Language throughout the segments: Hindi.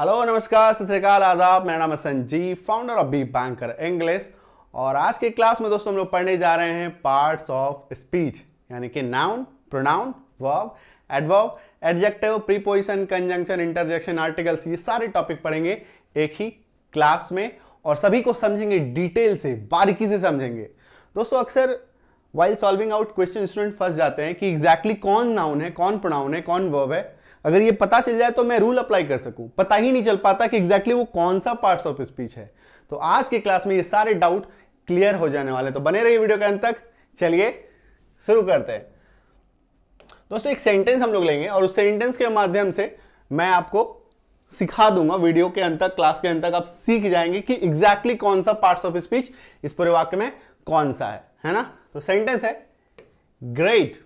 हेलो नमस्कार सत श्री अकाल आदाब। मेरा नाम है Sanjeev, founder of be banker English. और आज की क्लास में दोस्तों हम लोग पढ़ने जा रहे हैं पार्ट्स ऑफ स्पीच, यानी कि noun, pronoun, verb, adverb, adjective, preposition, conjunction, interjection, articles. ये सारे टॉपिक पढ़ेंगे एक ही क्लास में और सभी को समझेंगे, डिटेल से, बारीकी से समझेंगे। दोस्तों अक्सर while solving out question student फंस जाते हैं कि एग्जैक्टली कौन नाउन है, कौन प्रोनाउन है, कौन वर्ब है। अगर ये पता चल जाए तो मैं रूल अप्लाई कर सकूं, पता ही नहीं चल पाता कि एग्जैक्टली वो कौन सा पार्ट्स ऑफ स्पीच है। तो आज की क्लास में ये सारे डाउट क्लियर हो जाने वाले, तो बने रहिए वीडियो के अंत तक। चलिए शुरू करते हैं। दोस्तों एक सेंटेंस हम लोग लेंगे और उस सेंटेंस के माध्यम से मैं आपको सिखा दूंगा। वीडियो के अंत तक, क्लास के अंत तक आप सीख जाएंगे कि एग्जैक्टली कौन सा पार्ट्स ऑफ स्पीच इस पूरे वाक्य में कौन सा है ना। तो सेंटेंस है, great,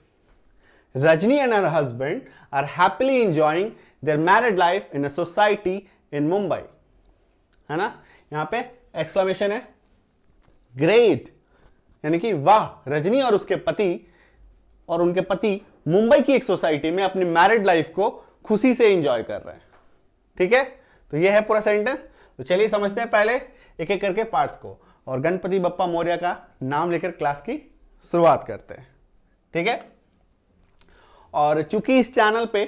Rajni and her husband are happily enjoying their married life in a society in Mumbai, है ना। यहां पे एक्सक्लेमेशन है, ग्रेट, यानी कि वाह, रजनी और उसके पति और उनके पति मुंबई की एक सोसाइटी में अपनी मैरिड लाइफ को खुशी से एंजॉय कर रहे हैं। ठीक है, तो ये है पूरा सेंटेंस। तो चलिए समझते हैं पहले एक एक करके पार्ट्स को, और गणपति बप्पा मौर्य का नाम लेकर क्लास की शुरुआत करते हैं। ठीक है, और चूंकि इस चैनल पे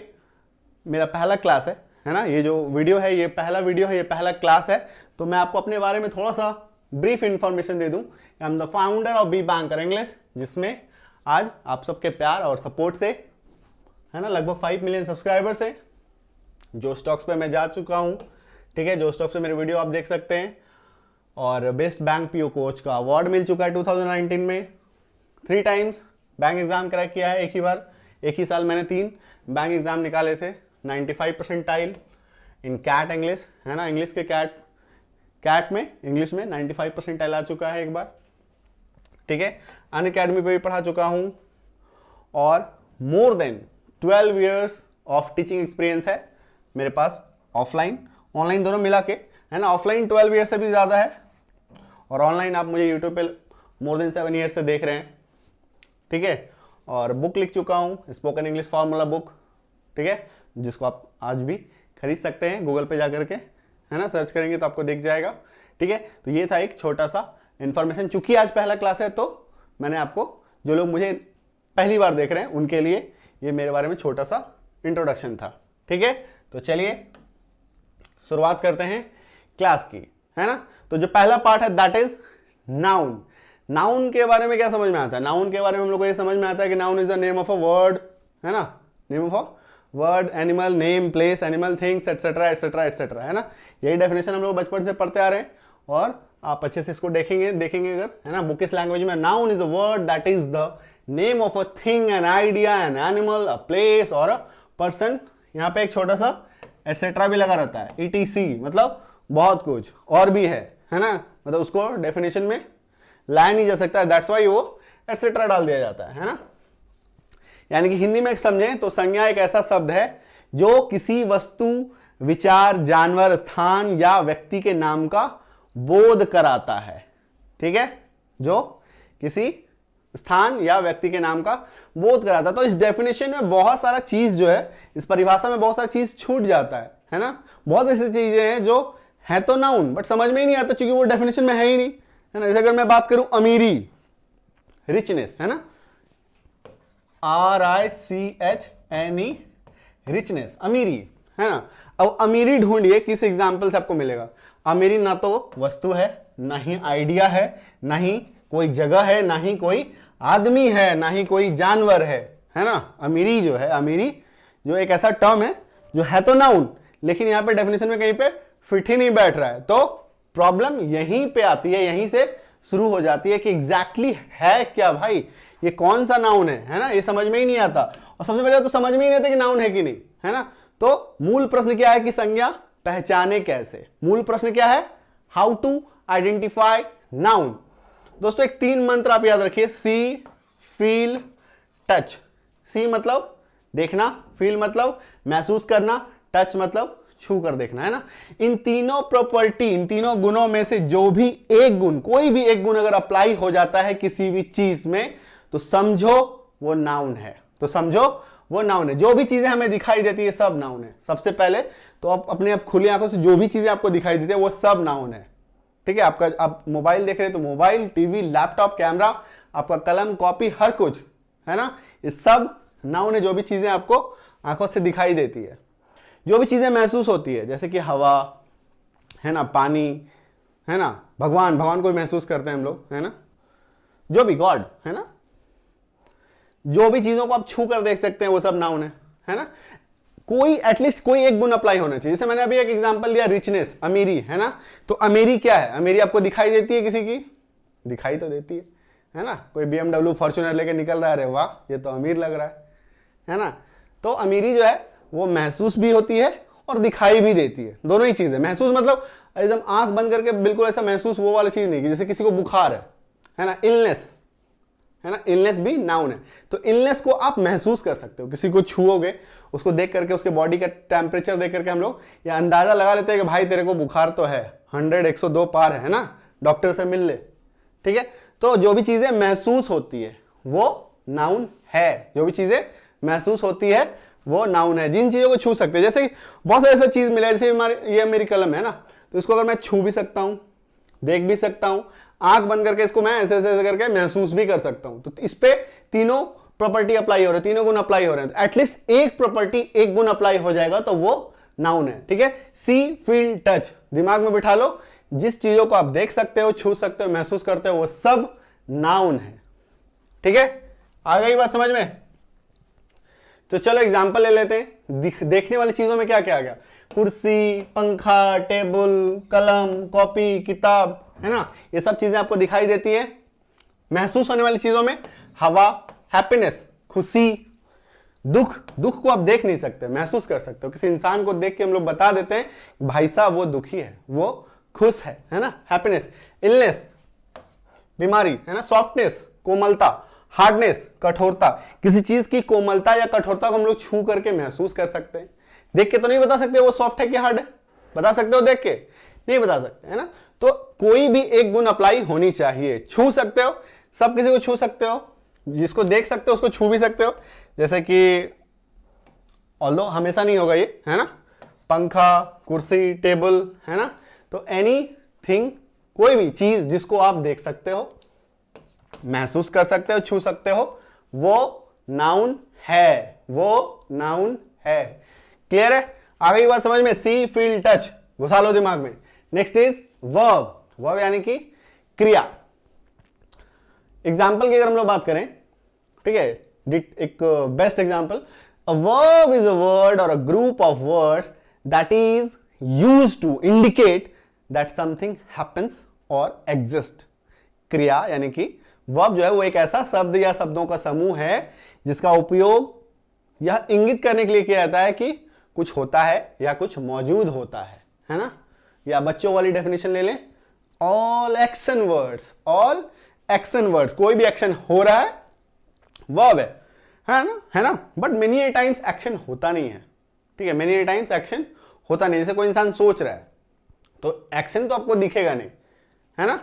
मेरा पहला क्लास है ना, ये जो वीडियो है ये पहला वीडियो है, ये पहला क्लास है, तो मैं आपको अपने बारे में थोड़ा सा ब्रीफ इंफॉर्मेशन दे दूं। I am the founder of be banker English, जिसमें आज आप सबके प्यार और सपोर्ट से, है ना, लगभग 5 मिलियन सब्सक्राइबर्स है। जो स्टॉक्स पे मैं जा चुका हूँ, ठीक है, जो स्टॉक्स पे मेरे वीडियो आप देख सकते हैं। और बेस्ट बैंक पीओ कोच का अवार्ड मिल चुका है 2019 में। 3 टाइम्स बैंक एग्जाम क्रैक किया है, एक ही साल मैंने 3 बैंक एग्जाम निकाले थे। 95 परसेंटाइल इन कैट इंग्लिश, है ना, इंग्लिश के कैट में इंग्लिश में 95 परसेंटाइल आ चुका है एक बार। ठीक है, अन अकेडमी पे भी पढ़ा चुका हूँ और more than 12 years of teaching experience है मेरे पास, ऑफलाइन ऑनलाइन दोनों मिला के, है ना। ऑफलाइन 12 ईयर से भी ज़्यादा है और ऑनलाइन आप मुझे यूट्यूब पे मोर देन 7 ईयर से देख रहे हैं। ठीक है, और बुक लिख चुका हूँ, स्पोकन इंग्लिश फार्मूला बुक, ठीक है, जिसको आप आज भी खरीद सकते हैं गूगल पे जाकर के, है ना, सर्च करेंगे तो आपको दिख जाएगा। ठीक है, तो ये था एक छोटा सा इन्फॉर्मेशन। चूंकि आज पहला क्लास है तो मैंने आपको, जो लोग मुझे पहली बार देख रहे हैं उनके लिए ये मेरे बारे में छोटा सा इंट्रोडक्शन था। ठीक है, तो चलिए शुरुआत करते हैं क्लास की, है ना। तो जो पहला पार्ट है दैट इज नाउन। नाउन के बारे में क्या समझ में आता है? नाउन के बारे में हम लोग को ये समझ में आता है कि noun is the name of a word, है ना, name of a word, animal, name, place, animal, things, etcetera etcetera etcetera, है ना। यही डेफिनेशन हम लोग बचपन से पढ़ते आ रहे हैं और आप अच्छे से इसको देखेंगे अगर, है ना, बुकिश लैंग्वेज में। Noun is a word that is the name of a thing, an idea, an animal, a place और अ पर्सन। यहाँ पे एक छोटा सा एटसेट्रा भी लगा रहता है, ETC, मतलब बहुत कुछ और भी है ना, मतलब उसको डेफिनेशन में लाया नहीं जा सकता है, दैट्स वाई वो एटसेट्रा डाल दिया जाता है ना। यानी कि हिंदी में समझें तो संज्ञा एक ऐसा शब्द है जो किसी वस्तु, विचार, जानवर, स्थान या व्यक्ति के नाम का बोध कराता है। ठीक है, जो किसी स्थान या व्यक्ति के नाम का बोध कराता है। तो इस डेफिनेशन में बहुत सारा चीज जो है, इस परिभाषा में बहुत सारा चीज छूट जाता है ना। बहुत ऐसी चीजें हैं जो है तो नाउन बट समझ में ही नहीं आता क्योंकि वो डेफिनेशन में है ही नहीं, है ना। जैसे अगर मैं बात करूं अमीरी, रिचनेस, है ना, RICHNE, रिचनेस, अमीरी, है ना। अब अमीरी ढूंढिए, किस एग्जाम्पल से आपको मिलेगा? अमीरी ना तो वस्तु है, ना ही आइडिया है, ना ही कोई जगह है, ना ही कोई आदमी है, ना ही कोई जानवर है ना। अमीरी जो है, अमीरी जो एक ऐसा टर्म है जो है तो नाउन लेकिन यहां पे डेफिनेशन में कहीं पे फिट ही नहीं बैठ रहा है। तो प्रॉब्लम यहीं पे आती है, यहीं से शुरू हो जाती है कि एग्जैक्टली है क्या भाई, ये कौन सा नाउन है ना। ये समझ में ही नहीं आता और सबसे पहले तो समझ में ही नहीं आता कि नाउन है कि नहीं, है ना। तो मूल प्रश्न क्या है कि संज्ञा पहचाने कैसे? मूल प्रश्न क्या है? How to identify noun. दोस्तों एक 3 मंत्र आप याद रखिए, सी, फील, टच। सी मतलब देखना, फील मतलब महसूस करना, टच मतलब छू कर देखना, है ना। इन तीनों प्रॉपर्टी, इन तीनों गुणों में से जो भी एक गुण, कोई भी एक गुण अगर अप्लाई हो जाता है किसी भी चीज में तो समझो वो नाउन है, तो समझो वो नाउन है। जो भी चीजें हमें दिखाई देती है सब नाउन है। सबसे पहले तो आप अपने आप खुली आंखों से जो भी चीजें आपको दिखाई देती है वो सब नाउन है। ठीक है, आपका आप मोबाइल देख रहे हैं तो मोबाइल, टीवी, लैपटॉप, कैमरा, आपका कलम, कॉपी, हर कुछ है ना, ये सब नाउन है। जो भी चीजें आपको आंखों से दिखाई देती है, जो भी चीजें महसूस होती है, जैसे कि हवा है ना, पानी है ना, भगवान को महसूस करते हैं हम लोग है ना, जो भी गॉड है ना, जो भी चीजों को आप छू कर देख सकते हैं वो सब नाउन है ना। कोई एटलीस्ट कोई एक गुण अप्लाई होना चाहिए। जैसे मैंने अभी एक एग्जांपल दिया, रिचनेस, अमीरी है ना, तो अमीरी क्या है? अमीरी आपको दिखाई देती है किसी की? दिखाई तो देती है ना। कोई BMW फॉर्च्यूनर लेके निकल रहा है, अरे वाह ये तो अमीर लग रहा है ना। तो अमीरी जो है वो महसूस भी होती है और दिखाई भी देती है, दोनों ही चीजें। महसूस मतलब एकदम आंख बंद करके बिल्कुल ऐसा महसूस वो वाली चीज नहीं कि जैसे किसी को बुखार है ना, इलनेस है ना, इलनेस भी नाउन है। तो इलनेस को आप महसूस कर सकते हो, किसी को छुओगे, उसको देख करके, उसके बॉडी का टेम्परेचर देख करके हम लोग ये अंदाजा लगा लेते हैं कि भाई तेरे को बुखार तो है, 100-102 पार है ना, डॉक्टर से मिल ले। ठीक है, तो जो भी चीजें महसूस होती है वो नाउन है। जो भी चीजें महसूस होती है वो नाउन है। जिन चीजों को छू सकते हैं, जैसे बहुत सारी ऐसा चीज मिला है, जैसे ये मेरी कलम है ना, तो इसको अगर मैं छू भी सकता हूं, देख भी सकता हूं, आंख बंद करके इसको मैं ऐसे ऐसे करके महसूस भी कर सकता हूं, तो इस पे तीनों प्रॉपर्टी अप्लाई हो रहे हैं, तीनों गुण अप्लाई हो रहे हैं। तो एटलीस्ट एक प्रॉपर्टी, एक गुण अप्लाई हो जाएगा तो वो नाउन है। ठीक है, सी, फील, टच, दिमाग में बिठा लो, जिस चीजों को आप देख सकते हो, छू सकते हो, महसूस करते हो, वो सब नाउन है। ठीक है, आ गई बात समझ में? तो चलो एग्जाम्पल ले लेते हैं। देखने वाली चीजों में क्या क्या आ गया? कुर्सी, पंखा, टेबल, कलम, कॉपी, किताब है ना, ये सब चीजें आपको दिखाई देती है। महसूस होने वाली चीजों में हवा, हैप्पीनेस, खुशी, दुख को आप देख नहीं सकते, महसूस कर सकते हो। किसी इंसान को देख के हम लोग बता देते हैं भाई साहब वो दुखी है, वो खुश है ना, हैप्पीनेस। इलनेस, बीमारी है ना। सॉफ्टनेस, कोमलता। हार्डनेस, कठोरता, किसी चीज की कोमलता या कठोरता को हम लोग छू करके महसूस कर सकते हैं। देख के तो नहीं बता सकते वो सॉफ्ट है कि हार्ड है, बता सकते हो देख के? नहीं बता सकते है ना। तो कोई भी एक गुण अप्लाई होनी चाहिए। छू सकते हो, सब किसी को छू सकते हो, जिसको देख सकते हो उसको छू भी सकते हो। जैसे कि ऑल्दो हमेशा नहीं होगा ये है ना, पंखा, कुर्सी, टेबल है ना, तो एनीथिंग, कोई भी चीज जिसको आप देख सकते हो, महसूस कर सकते हो, छू सकते हो, वो नाउन है, वो नाउन है। क्लियर है? आ गई बात समझ में? सी, फील, टच घुसा लो दिमाग में। Next is verb. वर्ब यानी कि क्रिया। एग्जाम्पल की अगर हम लोग बात करें, ठीक है, एक best example, a verb is a word और a group of words that is used to indicate that something happens और एग्जिस्ट। क्रिया यानी कि वर्ब जो है वो एक ऐसा शब्द या शब्दों का समूह है जिसका उपयोग यह इंगित करने के लिए किया जाता है कि कुछ होता है या कुछ मौजूद होता है ना। या बच्चों वाली डेफिनेशन ले लें, all action words, all action words, कोई भी एक्शन हो रहा है वर्ब है ना, बट मेनी टाइम्स एक्शन होता नहीं है। ठीक है, मेनी टाइम्स एक्शन होता नहीं। जैसे कोई इंसान सोच रहा है तो एक्शन तो आपको दिखेगा नहीं है ना,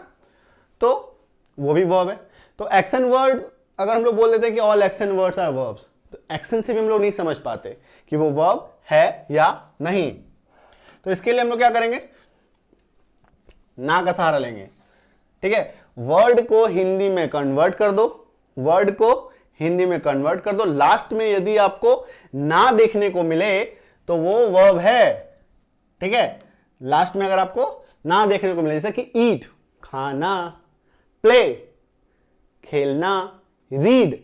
तो वो भी वर्ब है। तो एक्शन वर्ड अगर हम लोग बोल देते हैं कि all action words are verbs, तो एक्शन से भी हम लोग नहीं समझ पाते कि वो वर्ब है या नहीं। तो इसके लिए हम लोग क्या करेंगे? ना का सहारा लेंगे। ठीक है, वर्ड को हिंदी में कन्वर्ट कर दो, वर्ड को हिंदी में कन्वर्ट कर दो, लास्ट में यदि आपको ना देखने को मिले तो वो वर्ब है। ठीक है, लास्ट में अगर आपको ना देखने को मिले, जैसे कि ईट खाना, प्ले खेलना, रीड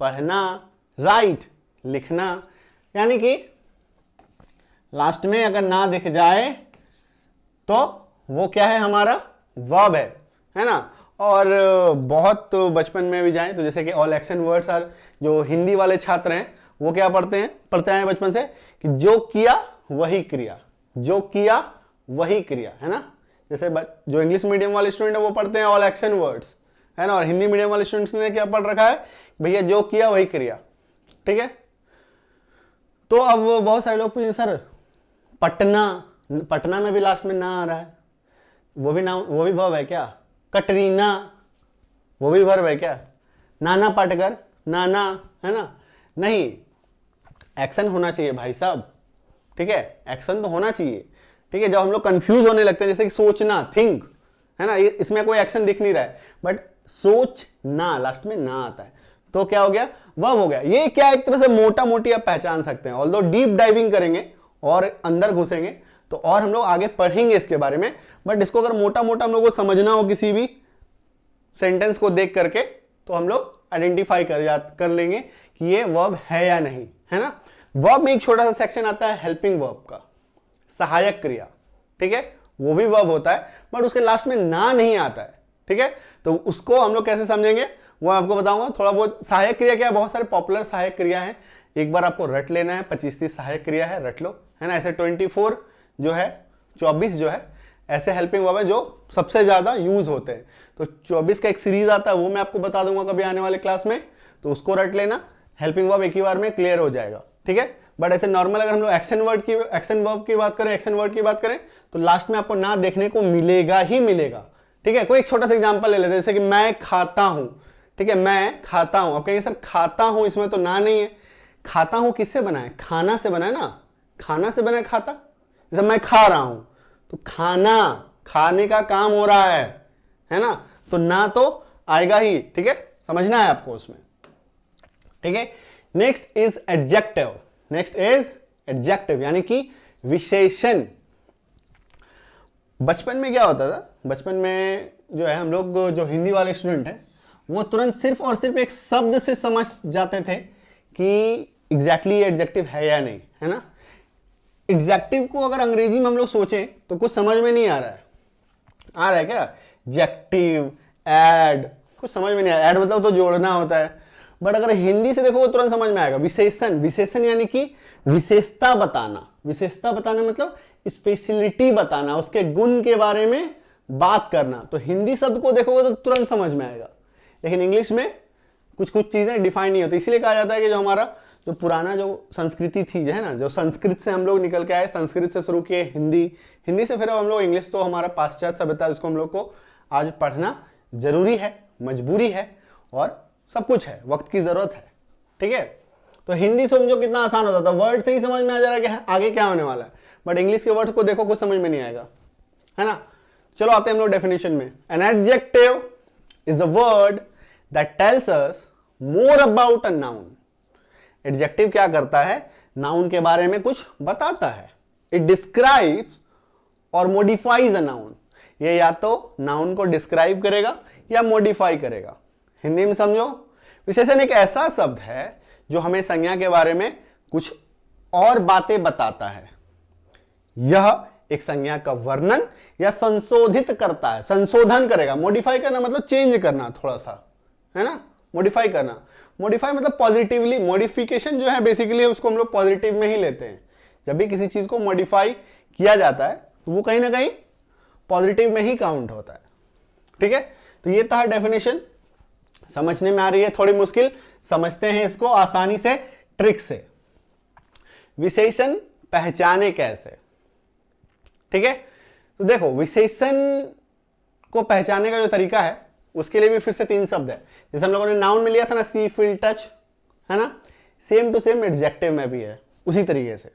पढ़ना, राइट लिखना, यानी कि लास्ट में अगर ना दिख जाए तो वो क्या है? हमारा वर्ब है ना। और बहुत बचपन में भी जाएं तो जैसे कि ऑल एक्शन वर्ड्स आर, जो हिंदी वाले छात्र हैं वो क्या पढ़ते हैं बचपन से कि जो किया वही क्रिया, जो किया वही क्रिया है ना। जैसे जो इंग्लिश मीडियम वाले स्टूडेंट है वो पढ़ते हैं ऑल एक्शन वर्ड्स है ना, और हिंदी मीडियम वाले स्टूडेंट्स ने क्या पढ़ रखा है? भैया जो किया वही क्रिया। ठीक है, तो अब बहुत सारे लोग पूछे सर पटना में भी लास्ट में ना आ रहा है, वो भी वर्ब है क्या? कटरीना वो भी वर्ब है क्या? नाना पाटेकर, नाना है ना, नहीं, एक्शन होना चाहिए भाई साहब, ठीक है, एक्शन तो होना चाहिए, ठीक है। जब हम लोग कंफ्यूज होने लगते हैं, जैसे कि सोचना, थिंक, है ना, इसमें कोई एक्शन दिख नहीं रहा है, बट सोचना लास्ट में ना आता है, तो क्या हो गया, वर्ब हो गया। ये क्या एक तरह से मोटा मोटी आप पहचान सकते हैं, ऑल्दो डीप डाइविंग करेंगे और अंदर घुसेंगे तो और हम लोग आगे पढ़ेंगे इसके बारे में, बट इसको अगर मोटा मोटा हम लोग को समझना हो किसी भी सेंटेंस को देख करके, तो हम लोग आइडेंटिफाई कर लेंगे कि ये वर्ब है या नहीं, है ना। वर्ब में एक छोटा सा सेक्शन आता है हेल्पिंग वर्ब का, सहायक क्रिया, ठीक है, वो भी वर्ब होता है, बट उसके लास्ट में ना नहीं आता है, ठीक है। तो उसको हम लोग कैसे समझेंगे वो आपको बताऊंगा थोड़ा बहुत। सहायक क्रिया क्या है, बहुत सारे पॉपुलर सहायक क्रिया है, एक बार आपको रट लेना है, 25-30 सहायक क्रिया है, रट लो, है ना। ऐसे 24 जो है, 24 जो है ऐसे हेल्पिंग वर्ब है जो सबसे ज्यादा यूज होते हैं। तो 24 का एक सीरीज आता है, वो मैं आपको बता दूंगा कभी आने वाले क्लास में, तो उसको रट लेना, हेल्पिंग वर्ब एक ही बार में क्लियर हो जाएगा, ठीक है। बट ऐसे नॉर्मल अगर हम लोग एक्शन वर्ब की बात करें तो लास्ट में आपको ना देखने को मिलेगा ही मिलेगा, ठीक है। कोई एक छोटा सा एग्जांपल ले लेते हैं, जैसे कि मैं खाता हूं, ठीक है, मैं खाता हूं। आप कहेंगे सर खाता हूं, इसमें तो ना नहीं है। खाता हूं किससे बना है, खाना से बना है ना, खाना से बना है खाता। जैसे मैं खा रहा हूं तो खाना, खाने का काम हो रहा है ना, तो ना तो आएगा ही, ठीक है, समझना है आपको उसमें, ठीक है। नेक्स्ट इज एडजेक्टिव, यानी कि विशेषण। बचपन में क्या होता था, बचपन में जो है हम लोग जो हिंदी वाले स्टूडेंट हैं वो तुरंत सिर्फ और सिर्फ एक शब्द से समझ जाते थे कि एग्जैक्टली एडजेक्टिव है या नहीं, है ना। एडजेक्टिव को अगर अंग्रेजी में हम लोग सोचें तो कुछ समझ में नहीं आ रहा है क्या, एडजेक्टिव, ऐड, कुछ समझ में नहीं आ रहा। ऐड मतलब तो जोड़ना होता है, बट अगर हिंदी से देखो तुरंत समझ में आएगा। विशेषण यानी कि विशेषता बताना मतलब स्पेशलिटी बताना, उसके गुण के बारे में बात करना। तो हिंदी शब्द को देखोगे तो तुरंत समझ में आएगा, लेकिन इंग्लिश में कुछ चीजें डिफाइन नहीं होती। इसलिए कहा जाता है कि जो हमारा जो पुराना जो संस्कृति थी, जो है ना, जो संस्कृत से हम लोग निकल के आए, संस्कृत से शुरू किए हिंदी से फिर हम लोग इंग्लिश, तो हमारा पाश्चात्य सभ्यता जिसको हम लोग को आज पढ़ना जरूरी है, मजबूरी है और सब कुछ है, वक्त की जरूरत है, ठीक है। तो हिंदी समझो कितना आसान होता था, वर्ड से ही समझ में आ जा रहा है कि आगे क्या होने वाला है, बट इंग्लिश के वर्ड को देखो कुछ समझ में नहीं आएगा, है ना। चलो आते हैं हम लोग डेफिनेशन में। An adjective is a word that tells us more about a noun. Adjective क्या करता है, नाउन के बारे में कुछ बताता है। इट डिस्क्राइब्स और मॉडिफाइज अ नाउन। ये या तो नाउन को डिस्क्राइब करेगा या मॉडिफाई करेगा। हिंदी में समझो, विशेषण एक ऐसा शब्द है जो हमें संज्ञा के बारे में कुछ और बातें बताता है। यह एक संज्ञा का वर्णन या संशोधित करता है, संशोधन करेगा। मॉडिफाई करना मतलब चेंज करना थोड़ा सा, है ना, मॉडिफाई करना। मॉडिफाई मतलब पॉजिटिवली, मॉडिफिकेशन जो है बेसिकली उसको हम लोग पॉजिटिव में ही लेते हैं। जब भी किसी चीज को मॉडिफाई किया जाता है तो वो कहीं ना कहीं पॉजिटिव में ही काउंट होता है, ठीक है। तो ये था डेफिनेशन। समझने में आ रही है थोड़ी मुश्किल, समझते हैं इसको आसानी से, ट्रिक से। विशेषण पहचाने कैसे, ठीक है। तो देखो विशेषण को पहचानने का जो तरीका है उसके लिए भी फिर से 3 शब्द है। जैसे हम लोगों ने नाउन में लिया था ना, सी, फील, टच, है ना, सेम टू सेम एडजेक्टिव में भी है उसी तरीके से।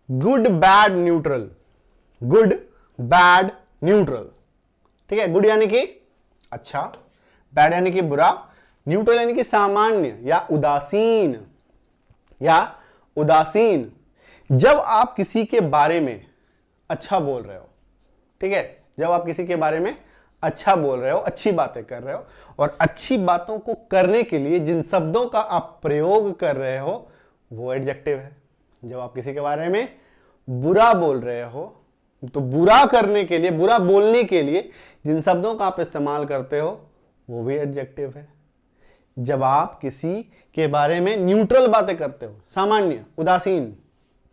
Good, bad, neutral, good, bad, neutral, ठीक है। गुड यानी कि अच्छा, बैड यानी कि बुरा, न्यूट्रल यानी कि सामान्य या उदासीन। जब आप किसी के बारे में अच्छा बोल रहे हो, ठीक है, जब आप किसी के बारे में अच्छा बोल रहे हो, अच्छी बातें कर रहे हो, और अच्छी बातों को करने के लिए जिन शब्दों का आप प्रयोग कर रहे हो वो एडजेक्टिव है। जब आप किसी के बारे में बुरा बोल रहे हो तो बुरा करने के लिए, बुरा बोलने के लिए जिन शब्दों का आप इस्तेमाल करते हो वो भी एडजेक्टिव है। जब आप किसी के बारे में न्यूट्रल बातें करते हो, सामान्य, उदासीन,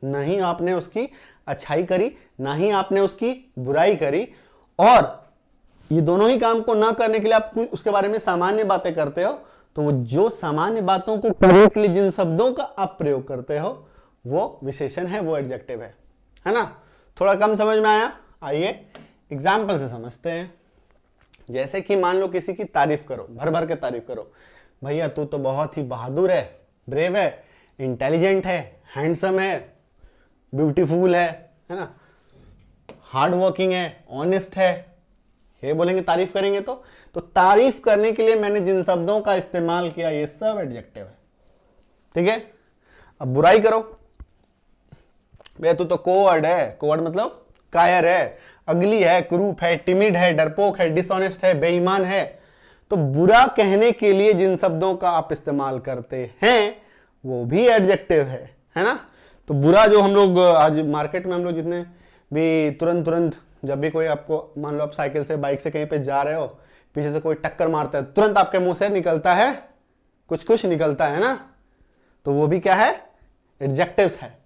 नहीं आपने उसकी अच्छाई करी ना ही आपने उसकी बुराई करी, और ये दोनों ही काम को ना करने के लिए आप उसके बारे में सामान्य बातें करते हो, तो वो जो सामान्य बातों को करने के लिए जिन शब्दों का आप प्रयोग करते हो वो विशेषण है, वो एडजेक्टिव है ना। थोड़ा कम समझ में आया, आइए एग्जाम्पल से समझते हैं। जैसे कि मान लो किसी की तारीफ करो, भर भर के तारीफ करो, भैया तू तो बहुत ही बहादुर है, ब्रेव है, इंटेलिजेंट है, हैंडसम है, ब्यूटीफुल है ना, हार्ड वर्किंग है, ऑनेस्ट है, ये बोलेंगे तारीफ करेंगे तो तारीफ करने के लिए मैंने जिन शब्दों का इस्तेमाल किया ये सब एडजेक्टिव है, ठीक है। अब बुराई करो, भैया तू तो कोवर्ड है, कोवर्ड मतलब कायर है, अगली है, क्रूप है, टिमिड है, डरपोक है, डिसऑनेस्ट है, बेईमान है। तो बुरा कहने के लिए जिन शब्दों का आप इस्तेमाल करते हैं वो भी एडजेक्टिव है ना। तो बुरा जो हम लोग आज मार्केट में हम लोग जितने भी तुरंत जब भी कोई आपको मान लो आप साइकिल से बाइक से कहीं पे जा रहे हो, पीछे से कोई टक्कर मारता है, तुरंत आपके मुंह से निकलता है कुछ निकलता है ना, तो वो भी क्या है, एडजेक्टिव्स है,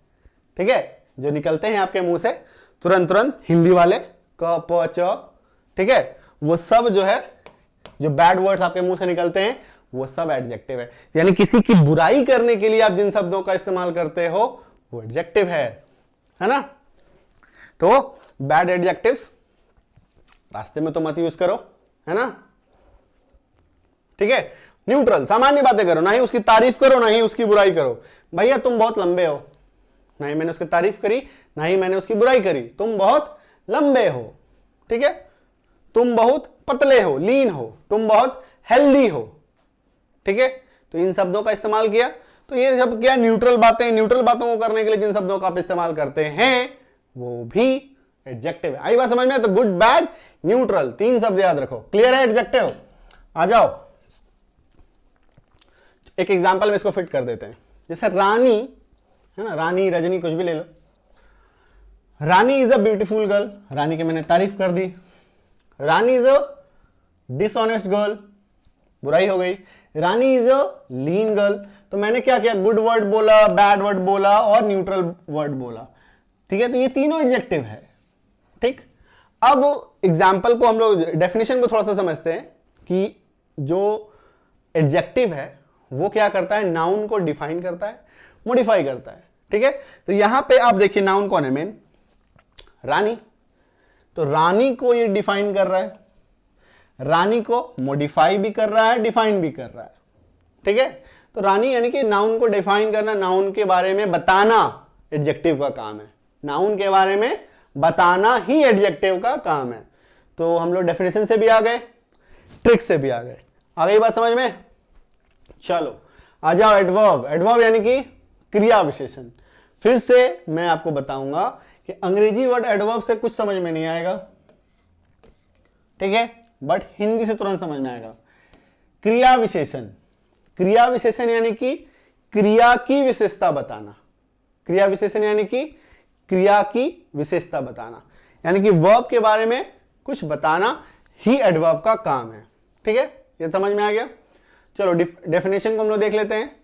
ठीक है, जो निकलते हैं आपके मुंह से तुरंत हिंदी वाले क प च, ठीक है, वो सब जो है, जो बैड वर्ड्स आपके मुंह से निकलते हैं वो सब एडजेक्टिव है। यानी किसी की बुराई करने के लिए आप जिन शब्दों का इस्तेमाल करते हो वो एडजेक्टिव है ना। तो बैड एडजेक्टिव्स रास्ते में तो मत यूज करो, है ना, ठीक है। न्यूट्रल, सामान्य बातें करो, ना ही उसकी तारीफ करो ना ही उसकी बुराई करो। भैया तुम बहुत लंबे हो, ना ही मैंने उसकी तारीफ करी ना ही मैंने उसकी बुराई करी, तुम बहुत लंबे हो, ठीक है, तुम बहुत पतले हो, लीन हो, तुम बहुत हेल्दी हो, ठीक है। तो इन शब्दों का इस्तेमाल किया, तो ये सब क्या, न्यूट्रल बातें। न्यूट्रल बातों को करने के लिए जिन शब्दों का आप इस्तेमाल करते हैं वो भी एडजेक्टिव है। आई बात समझ में? तो गुड, बैड, न्यूट्रल, 3 शब्द याद रखो। क्लियर है एडजेक्टिव? आ जाओ एक एग्जांपल में इसको फिट कर देते हैं। जैसे रानी है ना, रानी, रजनी, कुछ भी ले लो। रानी इज अ ब्यूटीफुल गर्ल, रानी की मैंने तारीफ कर दी। रानी इज अ डिसऑनेस्ट गर्ल, बुराई हो गई। रानी इज अ लीन गर्ल, तो मैंने क्या किया, गुड वर्ड बोला, बैड वर्ड बोला और न्यूट्रल वर्ड बोला, ठीक है। तो ये तीनों एडजेक्टिव है, ठीक। अब एग्जाम्पल को हम लोग डेफिनेशन को थोड़ा सा समझते हैं कि जो एडजेक्टिव है वो क्या करता है, नाउन को डिफाइन करता है, मॉडिफाई करता है, ठीक है। तो यहां पे आप देखिए नाउन कौन है मेन, रानी। तो रानी को ये डिफाइन कर रहा है, रानी को मॉडिफाई भी कर रहा है, डिफाइन भी कर रहा है, ठीक है। तो रानी यानी कि नाउन को डिफाइन करना, नाउन के बारे में बताना एडजेक्टिव का काम है। नाउन के बारे में बताना ही एडजेक्टिव का काम है। तो हम लोग डेफिनेशन से भी आ गए, ट्रिक से भी आ गए। आ गई बात समझ में? चलो आ जाओ एडवर्ब। एडवर्ब यानी कि क्रिया विशेषण। फिर से मैं आपको बताऊंगा कि अंग्रेजी वर्ड एडवर्ब से कुछ समझ में नहीं आएगा, ठीक है, बट हिंदी से तुरंत समझ में आएगा। क्रिया विशेषण, क्रिया विशेषण यानी कि क्रिया की विशेषता बताना। क्रिया विशेषण यानी कि क्रिया की विशेषता बताना, यानी कि वर्ब के बारे में कुछ बताना ही एडवर्ब का काम है, ठीक है। ये समझ में आ गया? चलो डेफिनेशन को हम लोग देख लेते हैं।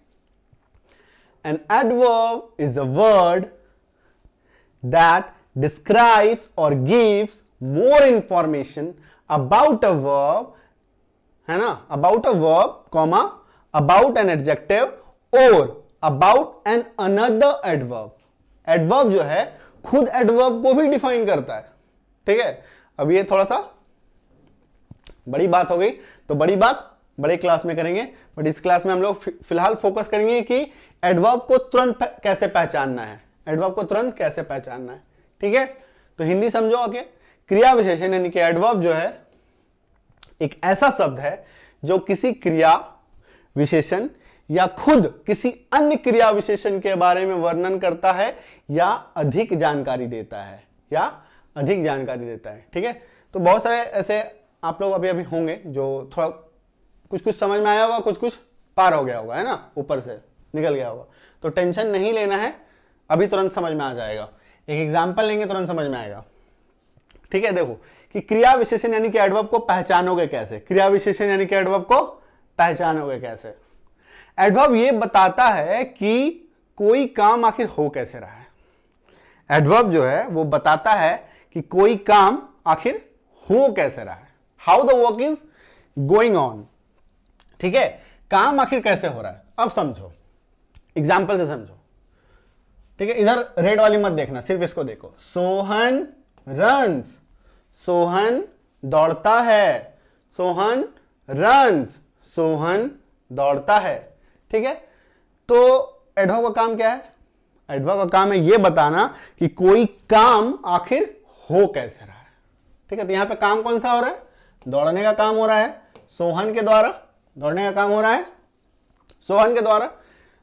An adverb is a word that describes और gives more information about a verb, है ना, about a verb comma about an adjective और about an another adverb. Adverb जो है खुद एडवर्ब को भी डिफाइन करता है, ठीक है। अब ये थोड़ा सा बड़ी बात हो गई, तो बड़ी बात बड़े क्लास में करेंगे, बट इस क्लास में हम लोग फिलहाल फोकस करेंगे कि एडवर्ब को तुरंत कैसे पहचानना है, एडवर्ब को तुरंत कैसे पहचानना है, ठीक है। तो हिंदी समझो आगे। क्रिया विशेषण यानी कि एडवर्ब जो है एक ऐसा शब्द है जो किसी क्रिया विशेषण या खुद किसी अन्य क्रिया विशेषण के बारे में वर्णन करता है या अधिक जानकारी देता है, या अधिक जानकारी देता है, ठीक है। तो बहुत सारे ऐसे आप लोग अभी अभी होंगे जो थोड़ा कुछ समझ में आया होगा, कुछ पार हो गया होगा, है ना, ऊपर से निकल गया होगा। तो टेंशन नहीं लेना है, अभी तुरंत समझ में आ जाएगा। एक एग्जाम्पल लेंगे तुरंत समझ में आएगा, ठीक है। देखो कि क्रिया विशेषण यानी कि एडवर्ब को पहचानोगे कैसे, क्रिया विशेषण यानी कि एडवर्ब को पहचानोगे कैसे। एडवर्ब ये बताता है कि कोई काम आखिर हो कैसे रहा है। एडवर्ब जो है वो बताता है कि कोई काम आखिर हो कैसे रहा है, how the work is going on, ठीक है, काम आखिर कैसे हो रहा है। अब समझो, एग्जाम्पल से समझो, ठीक है। इधर रेड वाली मत देखना, सिर्फ इसको देखो। सोहन रन्स, सोहन दौड़ता है, सोहन रन्स, सोहन दौड़ता है, ठीक है। तो एडवर्ब का काम क्या है? एडवर्ब का काम है ये बताना कि कोई काम आखिर हो कैसे रहा है। ठीक है, तो यहां पे काम कौन सा हो रहा है? दौड़ने का काम हो रहा है सोहन के द्वारा। दौड़ने का काम हो रहा है सोहन के द्वारा।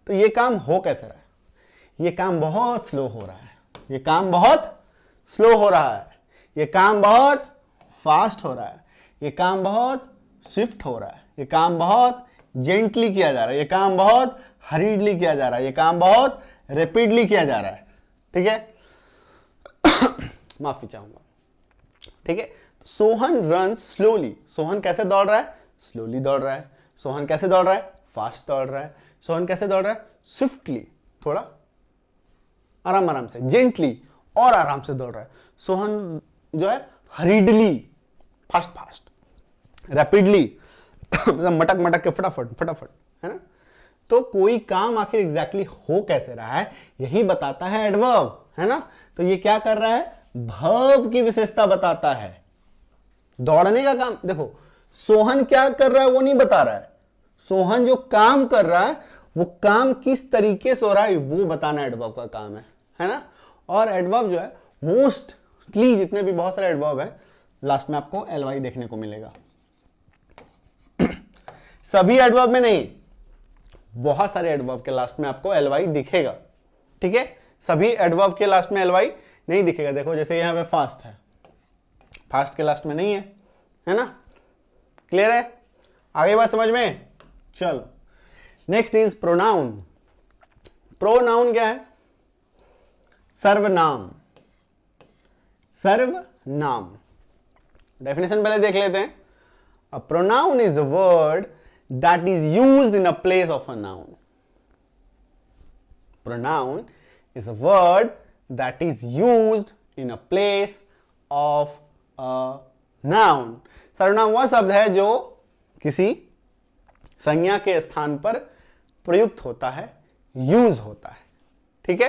तो ये काम हो कैसे रहा है? ये काम बहुत स्लो हो रहा है, ये काम बहुत स्लो हो रहा है, ये काम बहुत फास्ट हो रहा है, ये काम बहुत स्विफ्ट हो रहा है, ये काम बहुत जेंटली किया जा रहा है, ये काम बहुत हरीडली किया जा रहा है, ये काम बहुत रैपिडली किया जा रहा है। ठीक है, माफी चाहूंगा। ठीक है, सोहन रन स्लोली। सोहन कैसे दौड़ रहा है? स्लोली दौड़ रहा है। सोहन कैसे दौड़ रहा है? फास्ट दौड़ रहा है। सोहन कैसे दौड़ रहा है? स्विफ्टली, थोड़ा आराम आराम से, जेंटली और आराम से दौड़ रहा है। सोहन जो है हरीडली, फास्ट फास्ट, रैपिडली, मतलब मटक मटक के फटाफट फटाफट, है ना। तो कोई काम आखिर एग्जैक्टली हो कैसे रहा है यही बताता है एडवर्ब, है ना। तो ये क्या कर रहा है? वर्ब की विशेषता बताता है। दौड़ने का काम, देखो सोहन क्या कर रहा है वो नहीं बता रहा है, सोहन जो काम कर रहा है वो काम किस तरीके से हो रहा है वो बताना एडवर्ब का काम है ना। और एडवर्ब जो है मोस्टली, जितने भी बहुत सारे एडवर्ब है, लास्ट में आपको एलवाई देखने को मिलेगा। सभी एडवर्ब में नहीं, बहुत सारे एडवर्ब के लास्ट में आपको एलवाई दिखेगा। ठीक है, सभी एडवर्ब के लास्ट में एलवाई नहीं दिखेगा। देखो जैसे यहां पे फास्ट है, फास्ट के लास्ट में नहीं है ना। क्लियर है? आगे बात समझ में? चलो, नेक्स्ट इज प्रोनाउन। प्रोनाउन क्या है? सर्वनाम। सर्वनाम, डेफिनेशन पहले देख लेते हैं। A pronoun is a word that is used in a place of a noun. Pronoun is a word that is used in a place of a noun. सर्वनाम वह शब्द है जो किसी संज्ञा के स्थान पर प्रयुक्त होता है, यूज होता है। ठीक है,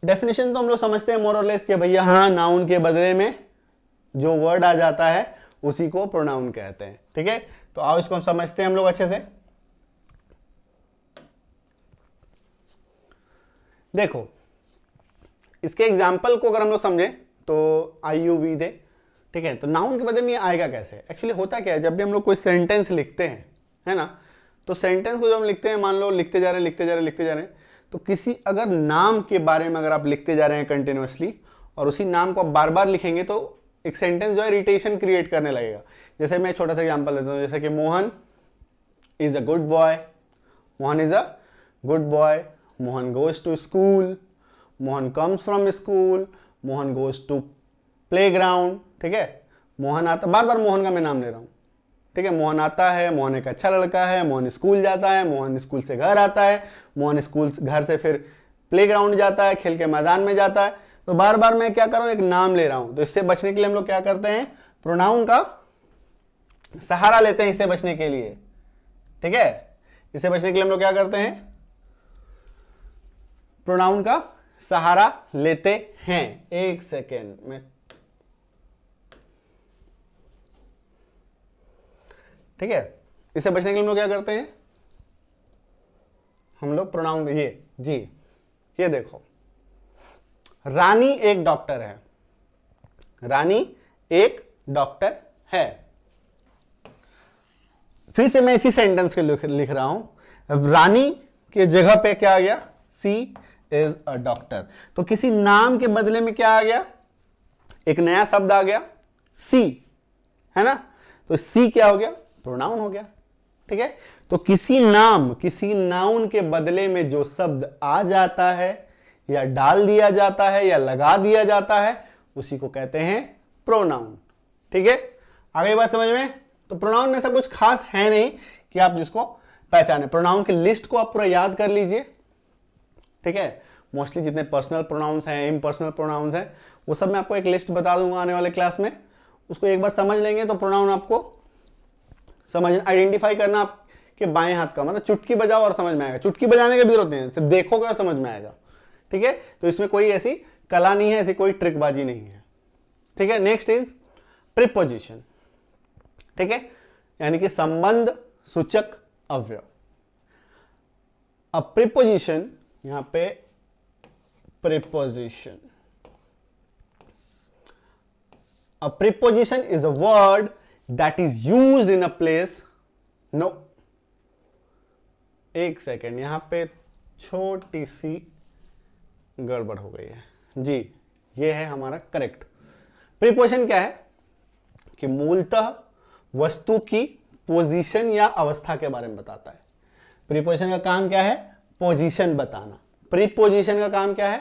डेफिनेशन तो हम लोग समझते हैं मोर और लेस के भैया हाँ, नाउन के बदले में जो वर्ड आ जाता है उसी को प्रोनाउन कहते हैं। ठीक है, तो आओ इसको हम समझते हैं हम लोग अच्छे से। देखो इसके एग्जाम्पल को अगर हम लोग समझे तो आई यू वी दे। ठीक है, तो नाउन के बदले में ये आएगा कैसे? एक्चुअली होता क्या है, जब भी हम लोग कोई सेंटेंस लिखते हैं, है ना, तो सेंटेंस को जब हम लिखते हैं, मान लो लिखते जा रहे हैं, तो किसी अगर नाम के बारे में अगर आप लिखते जा रहे हैं कंटिन्यूअसली और उसी नाम को आप बार बार लिखेंगे तो एक सेंटेंस जो है इरिटेशन क्रिएट करने लगेगा। जैसे मैं छोटा सा एग्जांपल देता हूँ, जैसे कि Mohan is a good boy, Mohan is a good boy, Mohan goes to school, Mohan comes from school, Mohan goes to play ground. ठीक है, मोहन आता, बार बार मोहन का मैं नाम ले रहा हूँ। ठीक है, मोहन आता है, मोहन एक अच्छा लड़का है, मोहन स्कूल जाता है, मोहन स्कूल से घर आता है, मोहन स्कूल घर से फिर प्ले ग्राउंड जाता है, खेल के मैदान में जाता है। तो बार बार मैं क्या कर रहा हूं, एक नाम ले रहा हूं। तो इससे बचने के लिए हम लोग क्या करते हैं, प्रोनाउन का सहारा लेते हैं इससे बचने के लिए। ठीक है, इससे बचने के लिए हम लोग क्या करते हैं, प्रोनाउन का सहारा लेते हैं। एक सेकेंड में, ठीक है, इससे बचने के लिए हम लोग क्या करते हैं, हम लोग प्रोनाउन ये देखो, रानी एक डॉक्टर है, रानी एक डॉक्टर है। फिर से मैं इसी सेंटेंस के लिख रहा हूं, अब रानी के जगह पे क्या आ गया, सी इज अ डॉक्टर। तो किसी नाम के बदले में क्या आ गया, एक नया शब्द आ गया, सी, है ना। तो सी क्या हो गया, प्रोनाउन हो गया। ठीक है, तो किसी नाउन के बदले में जो शब्द आ जाता है या डाल दिया जाता है या लगा दिया जाता है उसी को कहते हैं प्रोनाउन। ठीक है, आगे बात समझ में। तो प्रोनाउन में ऐसा कुछ खास है नहीं कि आप जिसको पहचाने। प्रोनाउन की लिस्ट को आप पूरा याद कर लीजिए। ठीक है, मोस्टली जितने पर्सनल प्रोनाउंस हैं, इम्पर्सनल प्रोनाउंस हैं, वो सब मैं आपको एक लिस्ट बता दूंगा आने वाले क्लास में। उसको एक बार समझ लेंगे तो प्रोनाउन आपको समझ आइडेंटिफाई करना आपके बाएं हाथ का, मतलब चुटकी बजाओ और समझ में आएगा। चुटकी बजाने की भी जरूरत नहीं है, सिर्फ देखोगे और समझ में आएगा। ठीक है, तो इसमें कोई ऐसी कला नहीं है, ऐसी कोई ट्रिकबाजी नहीं है। ठीक है, नेक्स्ट इज प्रीपोजिशन। ठीक है, यानी कि संबंध सूचक अवयव। अ प्रीपोजिशन, यहां पे preposition, a preposition is a word that is used in a place. No, एक सेकेंड, यहां पे छोटी सी गड़बड़ हो गई है जी, ये है हमारा करेक्ट। प्रीपोजिशन क्या है कि मूलतः वस्तु की पोजीशन या अवस्था के बारे में बताता है। प्रीपोजिशन का काम क्या है? पोजीशन बताना। प्रीपोजिशन का काम क्या है?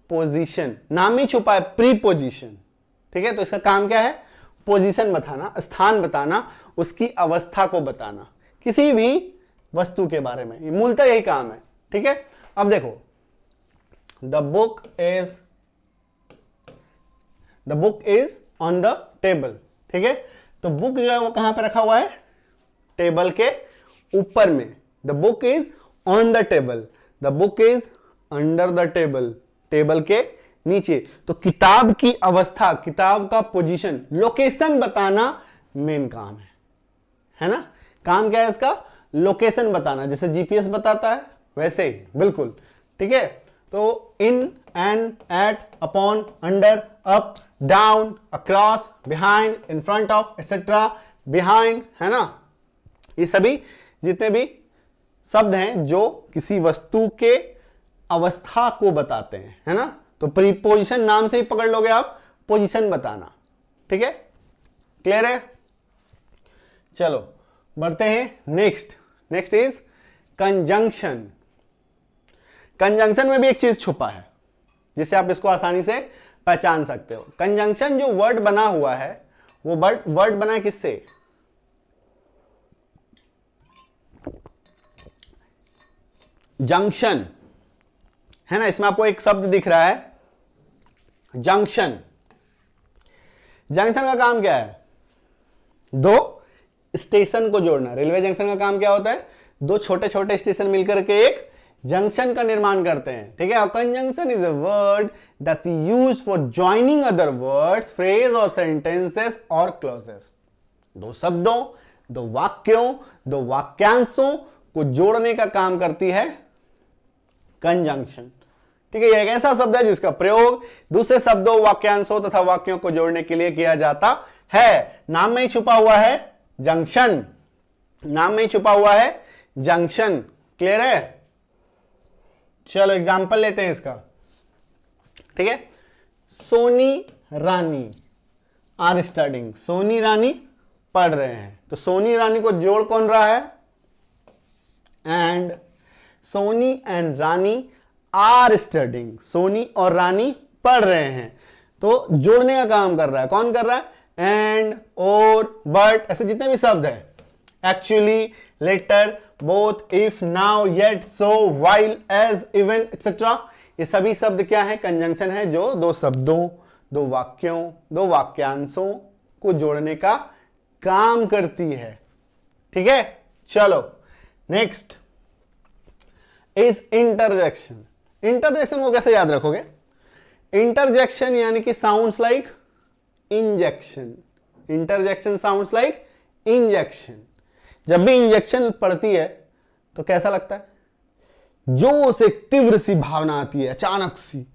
पोजीशन, नाम ही छुपा है प्रीपोजिशन, ठीक है। तो इसका काम क्या है? पोजीशन बताना, स्थान बताना, उसकी अवस्था को बताना, किसी भी वस्तु के बारे में, मूलतः यही काम है, ठीक है। अब देखो, the book is on the table, ठीक है। तो बुक जो है वो कहां पे रखा हुआ है? टेबल के ऊपर में। The book is on the table, the book is under the table, table के नीचे। तो किताब की अवस्था, किताब का पोजीशन, लोकेशन बताना मेन काम है ना। काम क्या है इसका? लोकेशन बताना, जैसे जीपीएस बताता है वैसे ही, बिल्कुल, ठीक है। तो in, on, at, upon, under, up, down, across, behind, in front of, etcetera, behind, है ना। ये सभी जितने भी शब्द हैं जो किसी वस्तु के अवस्था को बताते हैं, है ना। तो प्रीपोजिशन नाम से ही पकड़ लोगे आप, पोजीशन बताना, ठीक है। क्लियर है? चलो बढ़ते हैं नेक्स्ट इज कंजंक्शन। कंजंक्शन में भी एक चीज छुपा है जिससे आप इसको आसानी से पहचान सकते हो। कंजंक्शन जो वर्ड बना हुआ है वो वर्ड बना है किससे? जंक्शन, है ना। इसमें आपको एक शब्द दिख रहा है जंक्शन। जंक्शन का काम क्या है? दो स्टेशन को जोड़ना। रेलवे जंक्शन का काम क्या होता है? दो छोटे छोटे स्टेशन मिलकर के एक जंक्शन का निर्माण करते हैं, ठीक है। और conjunction is a word that we use for joining other words, phrase और सेंटेंसेस और क्लॉजेस। दो शब्दों, दो वाक्यों, दो वाक्यांशों को जोड़ने का काम करती है कंजंक्शन, ठीक है। यह एक ऐसा शब्द है जिसका प्रयोग दूसरे शब्दों, वाक्यांशों तथा वाक्यों को जोड़ने के लिए किया जाता है। नाम में ही छुपा हुआ है जंक्शन, नाम में ही छुपा हुआ है जंक्शन। क्लियर है? चलो एग्जाम्पल लेते हैं इसका, ठीक है। सोनी रानी आर स्टडिंग, सोनी रानी पढ़ रहे हैं। तो सोनी रानी को जोड़ कौन रहा है? And Soni and Rani are studying, Soni और रानी पढ़ रहे हैं। तो जोड़ने का काम कर रहा है, कौन कर रहा है? एंड, और, बट, ऐसे जितने भी शब्द हैं, actually, later, both, if, now, yet, so, while, as, even, etcetera, ये सभी शब्द क्या है? कंजंक्शन है, जो दो शब्दों, दो वाक्यों, दो वाक्यांशों को जोड़ने का काम करती है, ठीक है। चलो नेक्स्ट इज इंटरजेक्शन। इंटरजेक्शन को कैसे याद रखोगे? इंटरजेक्शन यानी कि sounds like injection. Interjection sounds like injection. जब भी इंजेक्शन पड़ती है तो कैसा लगता है? जोश, एक तीव्र सी भावना आती है, अचानक सी,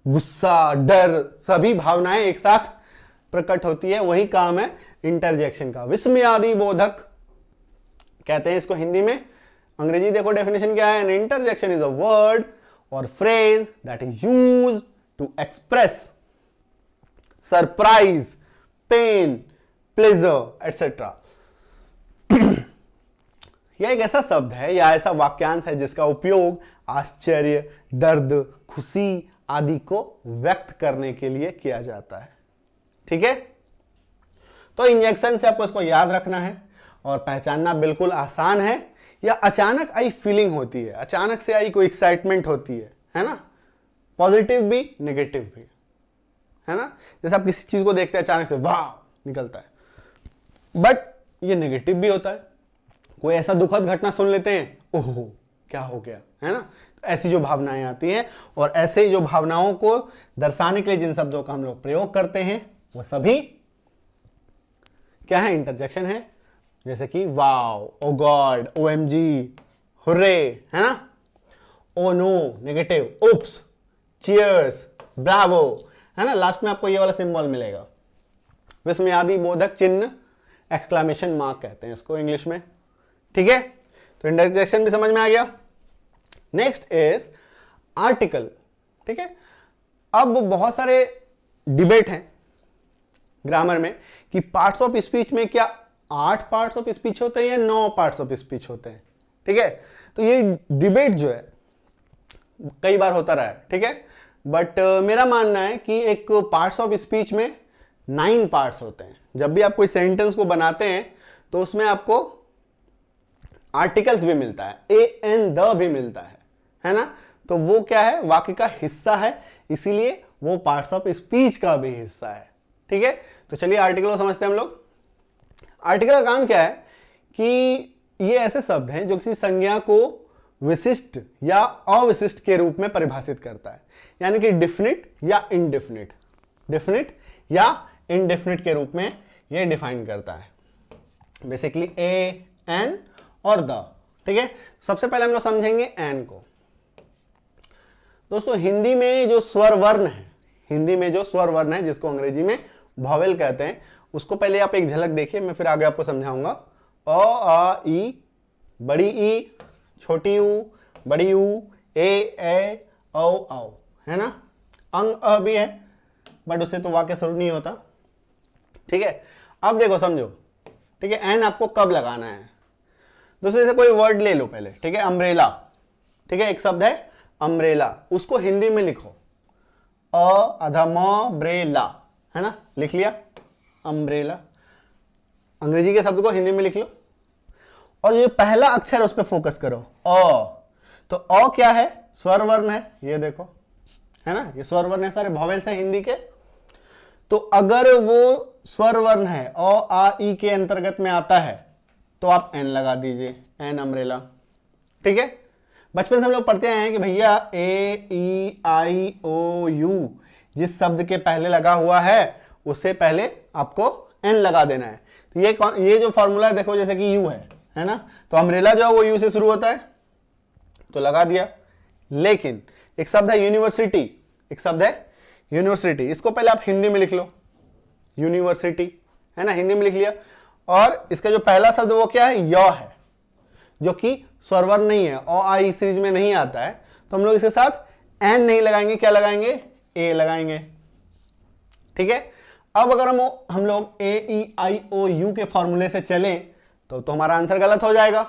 गुस्सा, डर, सभी भावनाएं एक साथ प्रकट होती है। वही काम है इंटरजेक्शन का। विस्मयादि बोधक कहते हैं इसको हिंदी में। अंग्रेजी देखो डेफिनेशन क्या है? An interjection is a word और phrase that is used to express surprise, pain, pleasure etcetera. यह एक ऐसा शब्द है या ऐसा वाक्यांश है जिसका उपयोग आश्चर्य, दर्द, खुशी आदि को व्यक्त करने के लिए किया जाता है, ठीक है। तो इंजेक्शन से आपको इसको याद रखना है और पहचानना बिल्कुल आसान है। या अचानक आई फीलिंग होती है, अचानक से आई कोई एक्साइटमेंट होती है ना। पॉजिटिव भी, नेगेटिव भी, है ना। जैसे आप किसी चीज को देखते हैं अचानक से वाह निकलता है, बट ये नेगेटिव भी होता है। कोई ऐसा दुखद घटना सुन लेते हैं, ओहो क्या हो गया, है ना। तो ऐसी जो भावनाएं आती हैं, और ऐसे जो भावनाओं को दर्शाने के लिए जिन शब्दों का हम लोग प्रयोग करते हैं वो सभी क्या है? इंटरजेक्शन है। जैसे कि वाव, ओ गॉड, ओएमजी, हुर्रे, है ना। ओ नो नेगेटिव, उप्स, चीयर्स, ब्रावो, है ना। लास्ट में आपको ये वाला सिंबल मिलेगा, विस्मयादि बोधक चिन्ह, एक्सक्लेमेशन मार्क कहते हैं इसको इंग्लिश में, ठीक है। तो इंटरजेक्शन भी समझ में आ गया। नेक्स्ट इज आर्टिकल, ठीक है। अब बहुत सारे डिबेट हैं ग्रामर में कि पार्ट्स ऑफ स्पीच में क्या 8 पार्ट्स ऑफ स्पीच होते हैं या 9 पार्ट्स ऑफ स्पीच होते हैं, ठीक है। तो ये डिबेट जो है कई बार होता रहा है, ठीक है। बट मेरा मानना है कि एक पार्ट्स ऑफ स्पीच में 9 पार्ट्स होते हैं। जब भी आप कोई सेंटेंस को बनाते हैं तो उसमें आपको आर्टिकल्स भी मिलता है, ए एन द भी मिलता है ना। तो वो क्या है, वाक्य का हिस्सा है, इसीलिए वो पार्ट्स ऑफ स्पीच का भी हिस्सा है, ठीक है। तो चलिए आर्टिकल को समझते हैं हम लोग। आर्टिकल का काम क्या है कि ये ऐसे शब्द हैं जो किसी संज्ञा को विशिष्ट या अविशिष्ट के रूप में परिभाषित करता है, यानी कि डिफिनिट या इनडेफिनिट, डिफिनिट या इनडेफिनिट के रूप में ये डिफाइन करता है, बेसिकली ए एन और द, ठीक है। सबसे पहले हम लोग समझेंगे एन को। दोस्तों हिंदी में जो स्वर वर्ण है, हिंदी में जो स्वर वर्ण है जिसको अंग्रेजी में वॉवेल कहते हैं, उसको पहले आप एक झलक देखिए, मैं फिर आगे आपको समझाऊंगा। अ आ ई, बड़ी ई, छोटी ऊ, बड़ी ऊ, ए औ औ, है ना। अंग अ भी है बट उससे तो वाक्य शुरू नहीं होता, ठीक है। अब देखो समझो, ठीक है। एन आपको कब लगाना है, दोस्तों जैसे कोई वर्ड ले लो पहले, ठीक है। अम्ब्रेला, ठीक है, एक शब्द है अम्ब्रेला, उसको हिंदी में लिखो ब्रेला, है ना, लिख लिया अम्ब्रेला। अंग्रेजी के शब्द को हिंदी में लिख लो और ये पहला अक्षर उस पर फोकस करो, अ। तो अ क्या है, स्वर वर्ण है, ये देखो, है ना, ये स्वर वर्ण है, सारे वॉवेल्स हैं हिंदी के। तो अगर वो स्वर वर्ण है, अ आ ई के अंतर्गत में आता है तो आप एन लगा दीजिए, एन अम्ब्रेला, ठीक है। बचपन से हम लोग पढ़ते आए हैं कि भैया ए ई आई ओ यू जिस शब्द के पहले लगा हुआ है उससे पहले आपको एन लगा देना है। तो ये जो फॉर्मूला है देखो, जैसे कि यू है ना, तो अम्ब्रेला जो है वो यू से शुरू होता है तो लगा दिया। लेकिन एक शब्द है यूनिवर्सिटी, एक शब्द है यूनिवर्सिटी, इसको पहले आप हिंदी में लिख लो, यूनिवर्सिटी, है ना, हिंदी में लिख लिया। और इसका जो पहला शब्द वो क्या है, य है, जो कि स्वर वर्ण नहीं है, ओ आई सीरीज में नहीं आता है, तो हम लोग इसके साथ एन नहीं लगाएंगे, क्या लगाएंगे, ए लगाएंगे, ठीक है। अब अगर हम लोग ए ई आई ओ यू के फॉर्मूले से चलें तो हमारा आंसर गलत हो जाएगा,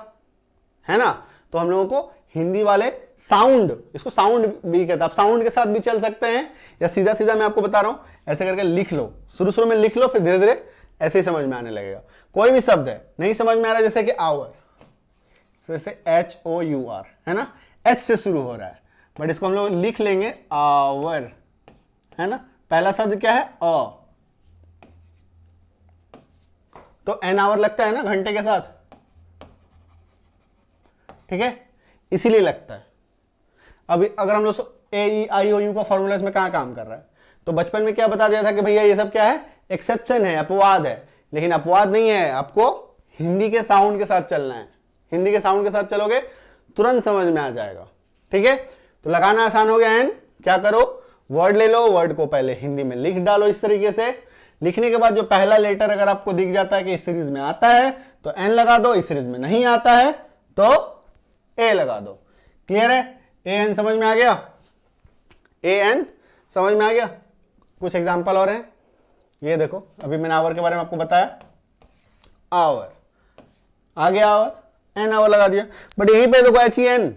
है ना। तो हम लोगों को हिंदी वाले साउंड, इसको साउंड भी कहते हैं, आप साउंड के साथ भी चल सकते हैं या सीधा सीधा मैं आपको बता रहा हूं ऐसे करके लिख लो, शुरू में लिख लो, फिर धीरे धीरे ऐसे ही समझ में आने लगेगा। कोई भी शब्द है नहीं समझ में आ रहा है, जैसे कि आवर, जैसे एच ओ यू आर, है ना, एच से शुरू हो रहा है, बट इसको हम लोग लिख लेंगे आवर, है ना। पहला शब्द क्या है, अ, तो एन आवर लगता है ना घंटे के साथ, ठीक है, इसीलिए लगता है। अभी अगर हम लोग ए ई आई ओ यू का फॉर्मूला इसमें कहां काम कर रहा है, तो बचपन में क्या बता दिया था कि भैया ये सब क्या है, एक्सेप्शन है, अपवाद है, लेकिन अपवाद नहीं है, आपको हिंदी के साउंड के साथ चलना है। हिंदी के साउंड के साथ चलोगे तुरंत समझ में आ जाएगा, ठीक है। तो लगाना आसान हो गया एन, क्या करो, वर्ड ले लो, वर्ड को पहले हिंदी में लिख डालो इस तरीके से, लिखने के बाद जो पहला लेटर अगर आपको दिख जाता है कि इस सीरीज में आता है तो एन लगा दो, इस सीरीज में नहीं आता है तो ए लगा दो। क्लियर है, ए एन समझ में आ गया, ए एन समझ में आ गया। कुछ एग्जांपल और हैं, ये देखो, अभी मैंने आवर के बारे में आपको बताया, आवर आ गया, आवर, एन आवर लगा दिया, बट यहीं पे देखो एच ई एन,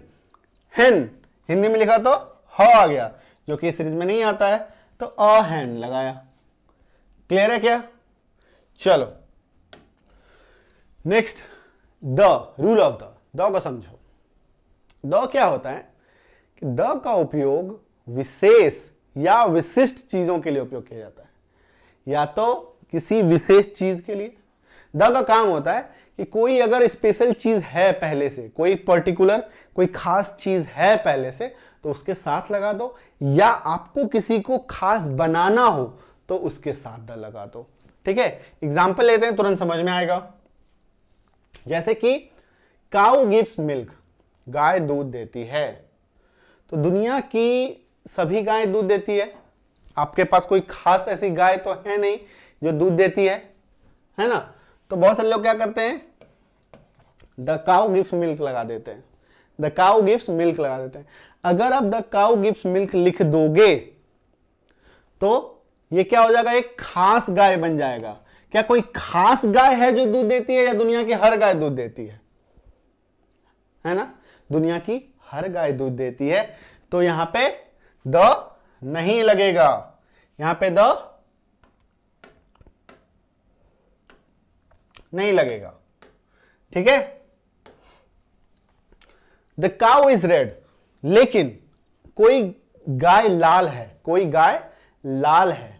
हेन, हिंदी में लिखा तो ह आ गया, जो कि सीरीज में नहीं आता है तो अ हैन लगाया। क्लियर है क्या, चलो next, the, rule of the को समझो। द क्या होता है कि द का उपयोग विशेष या विशिष्ट चीजों के लिए उपयोग किया जाता है, या तो किसी विशेष चीज के लिए। द का काम होता है कि कोई अगर स्पेशल चीज है पहले से, कोई पर्टिकुलर कोई खास चीज है पहले से, तो उसके साथ लगा दो, या आपको किसी को खास बनाना हो तो उसके साथ द लगा दो, ठीक है। एग्जाम्पल लेते हैं, तुरंत समझ में आएगा। जैसे कि काउ गिव्स मिल्क, गाय दूध देती है, तो दुनिया की सभी गाय दूध देती है, आपके पास कोई खास ऐसी गाय तो है नहीं जो दूध देती है ना। तो बहुत सारे लोग क्या करते हैं, द काउ गिव्स मिल्क लगा देते हैं, द काउ गिव्स मिल्क लगा देते हैं। अगर आप द काउ गिव्स मिल्क लिख दोगे तो ये क्या हो जाएगा, एक खास गाय बन जाएगा। क्या कोई खास गाय है जो दूध देती है, या दुनिया की हर गाय दूध देती है ना? दुनिया की हर गाय दूध देती है। तो यहां पे द नहीं लगेगा, यहां पे द नहीं लगेगा, ठीक है। द काउ इज रेड, लेकिन कोई गाय लाल है, कोई गाय लाल है।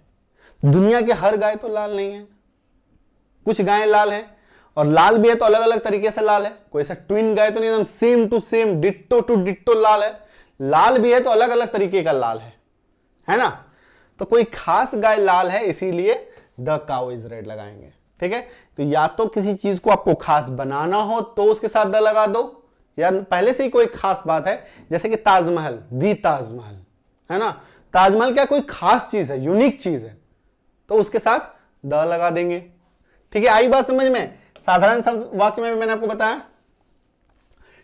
दुनिया के हर गाय तो लाल नहीं है, कुछ गायें लाल हैं, और लाल भी है तो अलग अलग तरीके से लाल है। कोई ऐसा ट्विन गाय तो नहीं एकदम same to same ditto to ditto लाल है। लाल भी है तो अलग अलग तरीके का लाल है ना। तो कोई खास गाय लाल है, इसीलिए द काउ इज रेड लगाएंगे, ठीक है। तो या तो किसी चीज को आपको खास बनाना हो तो उसके साथ द लगा दो, या पहले से ही कोई खास बात है, जैसे कि ताजमहल, दी ताजमहल, है ना। ताजमहल क्या कोई खास चीज है, यूनिक चीज है, तो उसके साथ द लगा देंगे, ठीक है। आई बात समझ में? साधारण शब्द वाक्य में भी मैंने आपको बताया,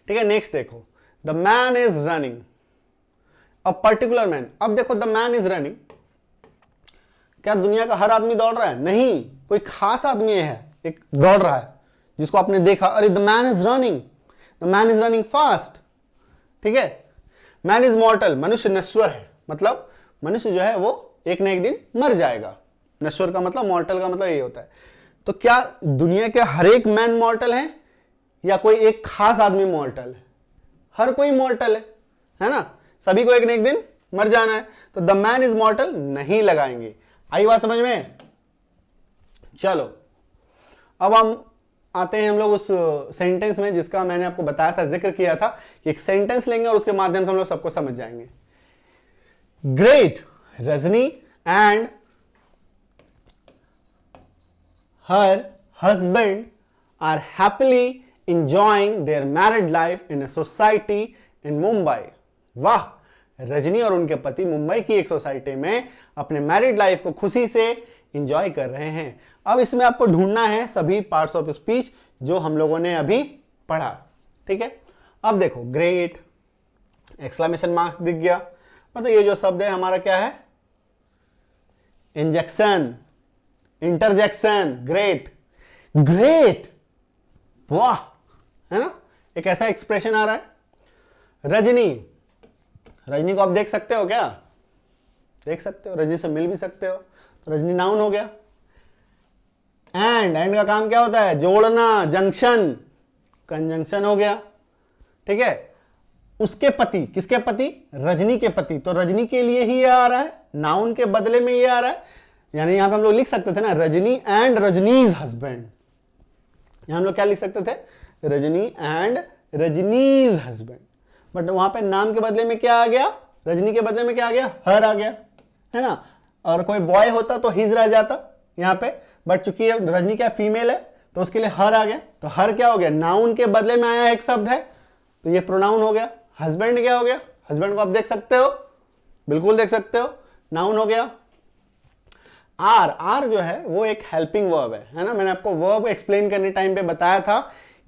ठीक है। नेक्स्ट देखो, the man is running, a particular man. अब देखो द मैन इज रनिंग, क्या दुनिया का हर आदमी दौड़ रहा है? नहीं, कोई खास आदमी है एक दौड़ रहा है जिसको आपने देखा, अरे the man is running, the man is running fast, ठीक है। मैन इज मॉर्टल, मनुष्य नश्वर है, मतलब मनुष्य जो है वो एक न एक दिन मर जाएगा। नश्वर का मतलब, मॉर्टल का मतलब ये होता है। तो क्या दुनिया के हर एक मैन मॉर्टल है, या कोई एक खास आदमी मॉर्टल है? हर कोई मॉर्टल है ना, सभी को एक न एक दिन मर जाना है। तो द मैन इज मॉर्टल नहीं लगाएंगे। आई बात समझ में? चलो अब हम आते हैं हम लोग उस सेंटेंस में जिसका मैंने आपको बताया था, जिक्र किया था कि एक सेंटेंस लेंगे और उसके माध्यम से हम लोग सबको समझ जाएंगे। Great, Rajni and her husband are happily enjoying their married life in a society in Mumbai. वाह, रजनी और उनके पति मुंबई की एक सोसाइटी में अपने मैरिड लाइफ को खुशी से एंजॉय कर रहे हैं। अब इसमें आपको ढूंढना है सभी पार्ट्स ऑफ स्पीच जो हम लोगों ने अभी पढ़ा, ठीक है। अब देखो, ग्रेट, एक्सक्लेमेशन मार्क दिख गया, मतलब ये जो शब्द है हमारा क्या है, इंजेक्शन, इंटरजेक्शन। ग्रेट, ग्रेट, वाह, है ना, एक ऐसा एक्सप्रेशन आ रहा है। रजनी, रजनी को आप देख सकते हो क्या? देख सकते हो, रजनी से मिल भी सकते हो, तो रजनी नाउन हो गया। एंड का काम क्या होता है? जोड़ना, जंक्शन, कंजंक्शन हो गया, ठीक है। उसके पति, किसके पति? रजनी के पति, तो रजनी के लिए ही ये आ रहा है, नाउन के बदले में ये आ रहा है। यानी यहां पे हम लोग लिख सकते थे ना, रजनी एंड रजनीज हस्बैंड। यहां हम लोग क्या लिख सकते थे? Rajni and Rajni's husband. But वहां पे नाम के बदले में क्या आ गया? रजनी के बदले में क्या आ गया? हर आ गया, है ना। और कोई बॉय होता तो हिज रह जाता यहां पे, बट चूंकि रजनी क्या फीमेल है तो उसके लिए हर आ गया। तो हर क्या हो गया? नाउन के बदले में आया एक शब्द है, तो ये प्रोनाउन हो गया। हस्बैंड क्या हो गया? हस्बैंड को आप देख सकते हो, बिल्कुल देख सकते हो, नाउन हो गया। आर, आर जो है वो एक हेल्पिंग वर्ब है ना। मैंने आपको वर्ब एक्सप्लेन करने टाइम पे बताया था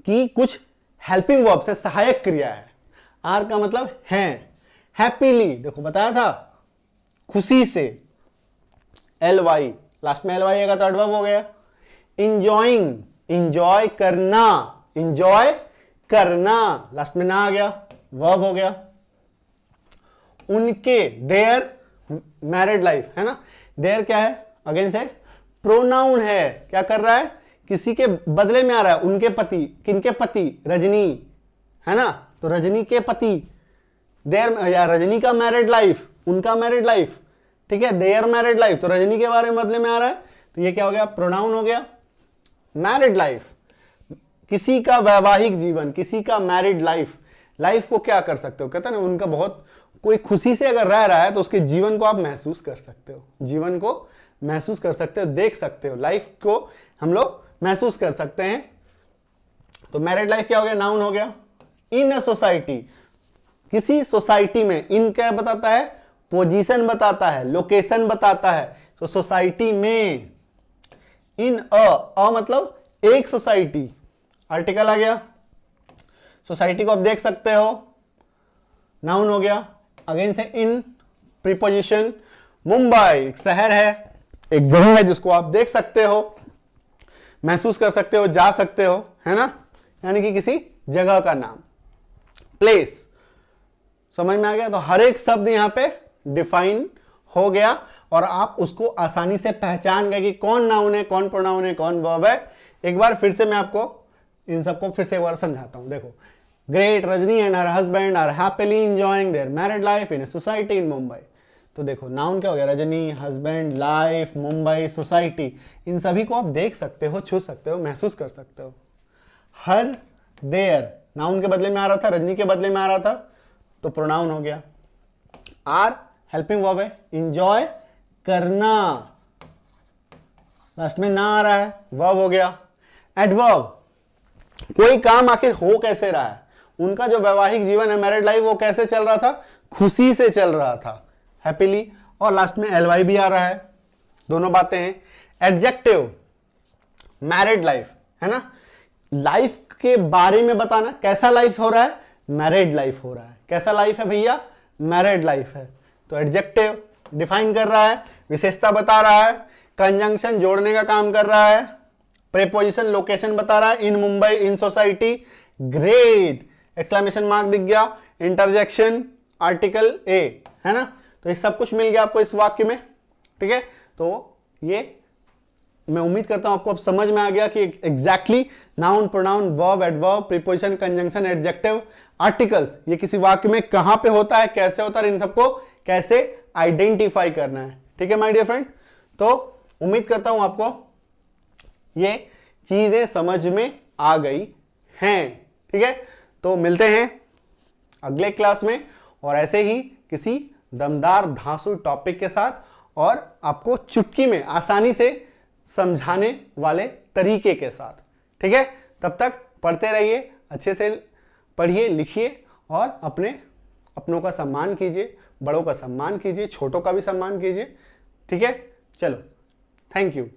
कि कुछ हेल्पिंग वर्ब से सहायक क्रिया है। आर का मतलब है। हैप्पीली, देखो बताया था, खुशी से, एल वाई, लास्ट में एल वाई आएगा तो एडवर्ब हो गया। इंजॉइंग, इंजॉय करना, इंजॉय करना, लास्ट में ना आ गया, वर्ब हो गया। उनके, देयर मैरिड लाइफ, है ना। देयर क्या है? अगेन से प्रोनाउन है, क्या कर रहा है? किसी के बदले में आ रहा है। उनके पति, किनके पति? रजनी, है ना। तो रजनी के पति, देयर, या रजनी का मैरिड लाइफ, उनका मैरिड लाइफ, ठीक है, देयर मैरिड लाइफ, तो रजनी के बारे में बदले में आ रहा है, तो ये क्या हो गया? प्रोनाउन हो गया। मैरिड लाइफ, किसी का वैवाहिक जीवन, किसी का मैरिड लाइफ, लाइफ को क्या कर सकते हो? कहते हैं ना, उनका बहुत, कोई खुशी से अगर रह रहा है तो उसके जीवन को आप महसूस कर सकते हो, जीवन को महसूस कर सकते हो, देख सकते हो, लाइफ को हम लोग महसूस कर सकते हैं। तो मैरिड लाइफ क्या हो गया? नाउन हो गया। इन अ सोसाइटी, किसी सोसाइटी में, इन क्या बताता है, पोजीशन बताता है, लोकेशन बताता है। तो सोसाइटी में, इन अ मतलब एक सोसाइटी, आर्टिकल आ गया। सोसाइटी को आप देख सकते हो, नाउन हो गया। अगेन से इन, प्रीपोजिशन। मुंबई एक शहर है, एक जगह है जिसको आप देख सकते हो, महसूस कर सकते हो, जा सकते हो, है ना, यानी कि किसी जगह का नाम। प्लेस, समझ में आ गया। तो हर एक शब्द यहां पे डिफाइन हो गया और आप उसको आसानी से पहचान गए कि कौन नाउन है, कौन प्रोनाउन है, कौन वर्ब है। एक बार फिर से मैं आपको इन सबको फिर से एक बार समझाता हूं। देखो, great Rajni and her husband are happily enjoying their married life in a society in Mumbai. तो देखो, नाउन क्या हो गया, Rajni, husband, life, Mumbai, society. इन सभी को आप देख सकते हो, छू सकते हो, महसूस कर सकते हो। हर, देयर, नाउन के बदले में आ रहा था, रजनी के बदले में आ रहा था, तो प्रोनाउन हो गया। आर हेल्पिंग वर्ब है, इंजॉय करना, लास्ट में ना आ रहा है, वर्ब हो गया। एडवर्ब, कोई काम आखिर हो कैसे रहा है, उनका जो वैवाहिक जीवन है, मैरिड लाइफ, वो कैसे चल रहा था, खुशी से चल रहा था, हैप्पीली। और लास्ट में एलवाई भी आ रहा है, दोनों बातें हैं। एडजेक्टिव, मैरिड लाइफ, है ना, लाइफ के बारे में बताना, कैसा लाइफ हो रहा है, मैरिड लाइफ हो रहा है। कैसा लाइफ है भैया, मैरिड लाइफ है। तो एडजेक्टिव डिफाइन कर रहा है, विशेषता बता रहा है, कंजंक्शन जोड़ने का काम कर रहा है, प्रीपोजिशन लोकेशन बता रहा है, in Mumbai, in society, great, exclamation mark दिख गया, इंटरजेक्शन, आर्टिकल ए, है ना। तो ये सब कुछ मिल गया आपको इस वाक्य में, ठीक है। तो ये मैं उम्मीद करता हूं आपको अब समझ में आ गया कि exactly noun, pronoun, verb, adverb, preposition, conjunction, adjective, articles, ये किसी वाक्य में कहां पे होता है, कैसे होता है, इन सबको कैसे आइडेंटिफाई करना है, ठीक है माय डियर फ्रेंड। तो उम्मीद करता हूं आपको ये चीजें समझ में आ गई हैं, ठीक है। तो मिलते हैं अगले क्लास में और ऐसे ही किसी दमदार धांसू टॉपिक के साथ और आपको चुटकी में आसानी से समझाने वाले तरीके के साथ, ठीक है। तब तक पढ़ते रहिए, अच्छे से पढ़िए, लिखिए और अपनों का सम्मान कीजिए, बड़ों का सम्मान कीजिए, छोटों का भी सम्मान कीजिए, ठीक है। चलो, थैंक यू।